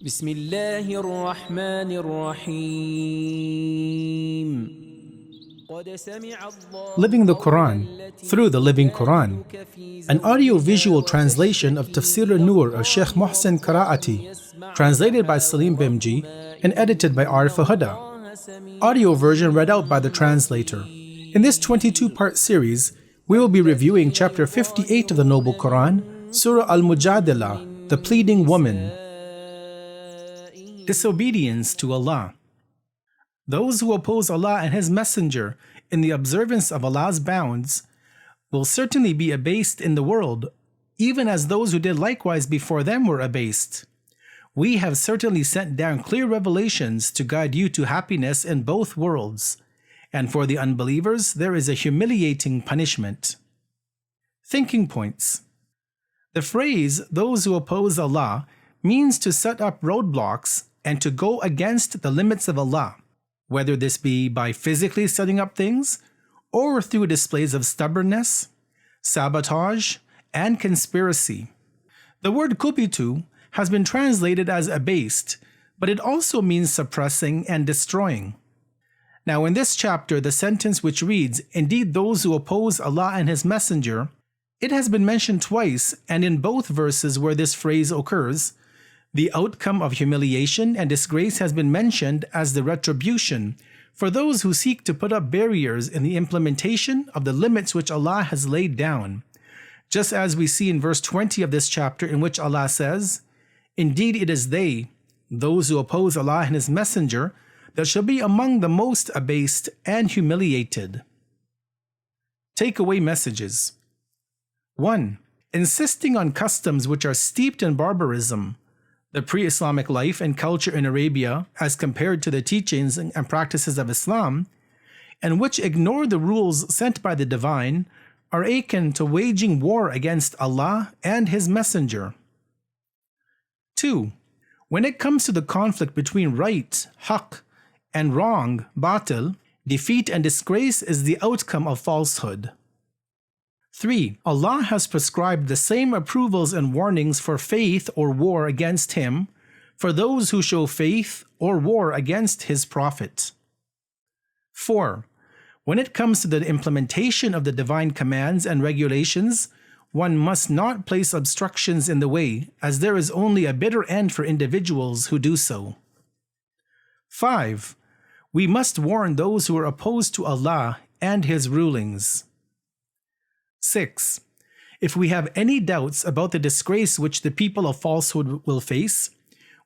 بسم الله الرحمن الرحيم. Living the Quran through the Living Quran, an audio-visual translation of Tafsir al-Nur of Sheikh Mohsen Qiraati, translated by Salim Bimji and edited by Arif Huda. Audio version read out by the translator. In this 22-part series, we will be reviewing chapter 58 of the Noble Quran, Surah al-Mujadilah, the Pleading Woman. Disobedience to Allah. Those who oppose Allah and His Messenger in the observance of Allah's bounds will certainly be abased in the world, even as those who did likewise before them were abased. We have certainly sent down clear revelations to guide you to happiness in both worlds, and for the unbelievers there is a humiliating punishment. Thinking points. The phrase, those who oppose Allah, means to set up roadblocks and to go against the limits of Allah, whether this be by physically setting up things or through displays of stubbornness, sabotage, and conspiracy. The word kubitu has been translated as abased, but it also means suppressing and destroying. Now in this chapter, the sentence which reads, "Indeed those who oppose Allah and His Messenger," it has been mentioned twice, and in both verses where this phrase occurs, the outcome of humiliation and disgrace has been mentioned as the retribution for those who seek to put up barriers in the implementation of the limits which Allah has laid down. Just as we see in verse 20 of this chapter, in which Allah says, "Indeed it is they, those who oppose Allah and His Messenger, that shall be among the most abased and humiliated." Takeaway messages. 1. Insisting on customs which are steeped in barbarism, the pre-Islamic life and culture in Arabia as compared to the teachings and practices of Islam, and which ignore the rules sent by the Divine, are akin to waging war against Allah and His Messenger. 2. When it comes to the conflict between right, haqq, and wrong, batil, defeat and disgrace is the outcome of falsehood. 3. Allah has prescribed the same approvals and warnings for faith or war against Him for those who show faith or war against His Prophet. 4. When it comes to the implementation of the divine commands and regulations, one must not place obstructions in the way, as there is only a bitter end for individuals who do so. 5. We must warn those who are opposed to Allah and His rulings. 6. If we have any doubts about the disgrace which the people of falsehood will face,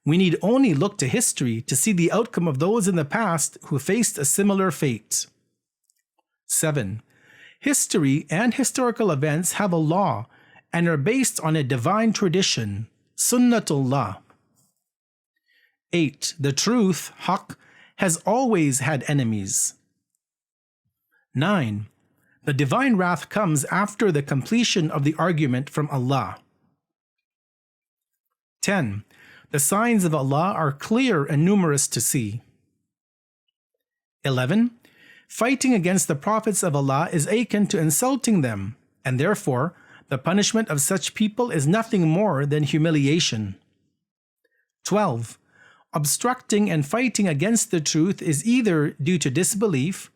we need only look to history to see the outcome of those in the past who faced a similar fate. 7. History and historical events have a law and are based on a divine tradition, Sunnatullah. 8. The truth, haqq, has always had enemies. 9. The divine wrath comes after the completion of the argument from Allah. 10. The signs of Allah are clear and numerous to see. 11. Fighting against the prophets of Allah is akin to insulting them, and therefore the punishment of such people is nothing more than humiliation. 12. Obstructing and fighting against the truth is either due to disbelief,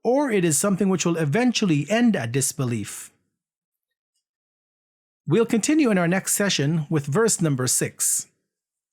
or it is something which will eventually end at disbelief. We'll continue in our next session with verse number 6.